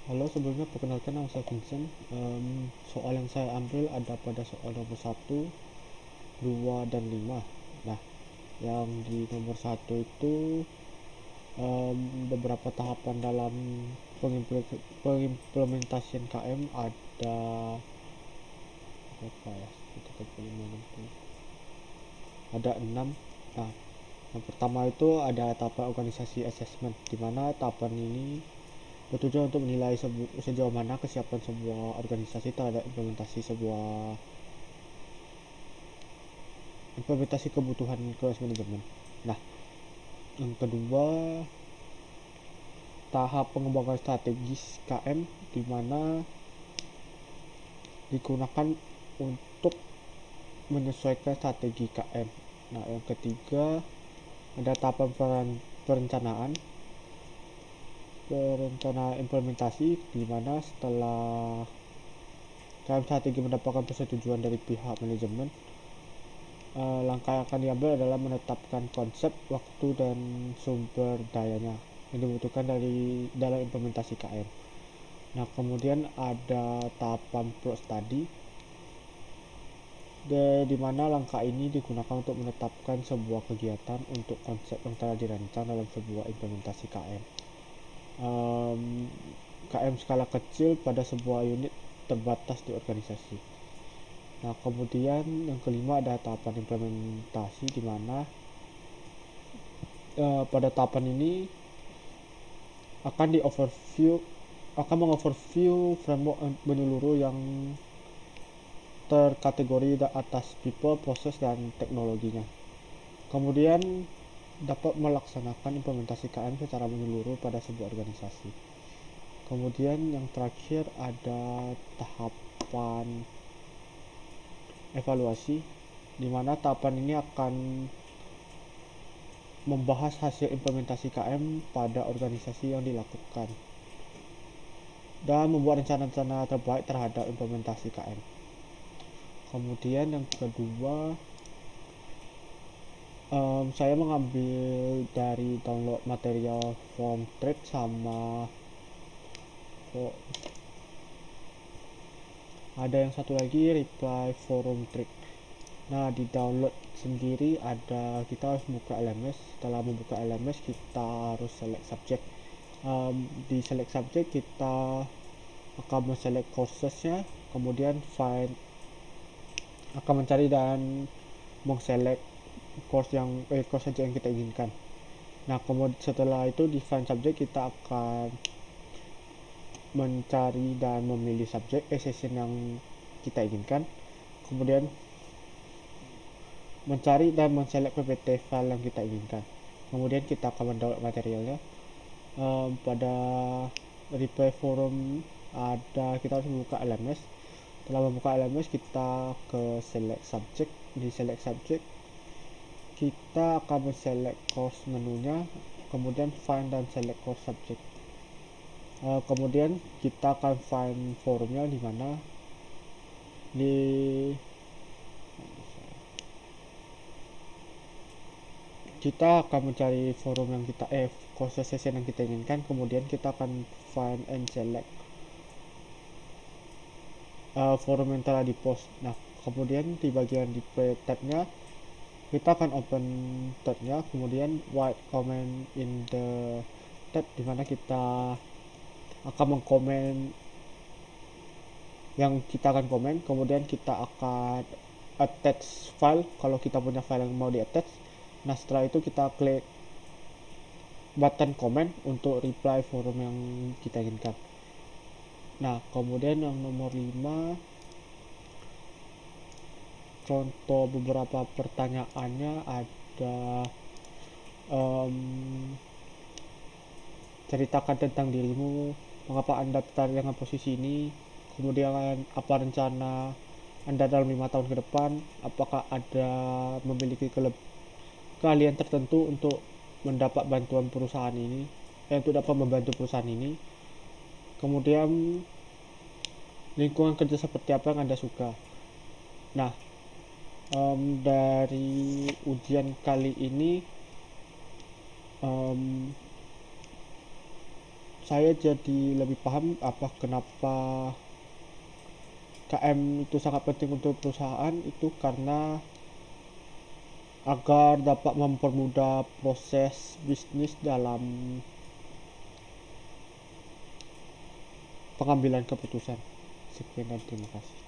Halo, sebelumnya perkenalkan nama saya Vincent. Soal yang saya ambil ada pada soal nomor 1, 2, dan 5. Nah, yang di nomor 1 itu beberapa tahapan dalam pengimplementasian KM ada berapa ya? Ada 6. Nah, yang pertama itu ada tahapan organisasi assessment, di mana tahapan ini bertujuan untuk menilai sejauh mana kesiapan sebuah organisasi terhadap implementasi kebutuhan cross manajemen. Nah, yang kedua, tahap pengembangan strategis KM, di mana digunakan untuk menyesuaikan strategi KM. Nah, yang ketiga, ada tahapan perencanaan implementasi, di mana setelah KM strategi mendapatkan persetujuan dari pihak manajemen, langkah yang akan diambil adalah menetapkan konsep, waktu, dan sumber dayanya yang dibutuhkan dalam implementasi KM. Nah, kemudian ada tahapan pro study, di mana langkah ini digunakan untuk menetapkan sebuah kegiatan untuk konsep yang telah dirancang dalam sebuah implementasi KM. KM skala kecil pada sebuah unit terbatas di organisasi. Nah, kemudian yang kelima ada tahapan implementasi, di mana pada tahapan ini akan mengoverview framework menyeluruh yang terkategori atas people, proses, dan teknologinya. Kemudian dapat melaksanakan implementasi KM secara menyeluruh pada sebuah organisasi. Kemudian yang terakhir ada tahapan evaluasi, di mana tahapan ini akan membahas hasil implementasi KM pada organisasi yang dilakukan dan membuat rencana-rencana terbaik terhadap implementasi KM. Kemudian yang kedua, saya mengambil dari download material form trade sama ada yang satu lagi reply forum trick. Nah, di download sendiri kita harus buka LMS. Setelah membuka LMS, kita harus select subject. Di select subject kita akan select coursesnya, kemudian akan mencari dan select course saja yang kita inginkan. Nah, kemudian setelah itu di find subject kita akan mencari dan memilih session yang kita inginkan, kemudian mencari dan select PPT file yang kita inginkan, kemudian kita akan mendownload materialnya. Pada reply forum kita harus membuka LMS. Setelah membuka LMS, kita ke select subject. Di select subject kita akan select course menunya, kemudian find dan select course subject. Kemudian kita akan find forumnya, di mana kita akan mencari forum yang course session yang kita inginkan, kemudian kita akan find and select forum yang telah dipost. Nah, kemudian di bagian display tabnya kita akan open tabnya, kemudian write comment in the tab, dimana kita akan mengkomen yang kita akan komen, kemudian kita akan attach file kalau kita punya file yang mau di attach. Nah, setelah itu kita klik button comment untuk reply forum yang kita inginkan. Nah, kemudian yang nomor 5, contoh beberapa pertanyaannya ada ceritakan tentang dirimu, mengapa Anda tertarik dengan posisi ini, kemudian apa rencana Anda dalam 5 tahun ke depan, apakah ada memiliki keahlian tertentu untuk mendapat bantuan perusahaan ini, untuk dapat membantu perusahaan ini, kemudian lingkungan kerja seperti apa yang Anda suka. Nah, dari ujian kali ini saya jadi lebih paham apa kenapa KM itu sangat penting untuk perusahaan, itu karena agar dapat mempermudah proses bisnis dalam pengambilan keputusan. Sekian dan terima kasih.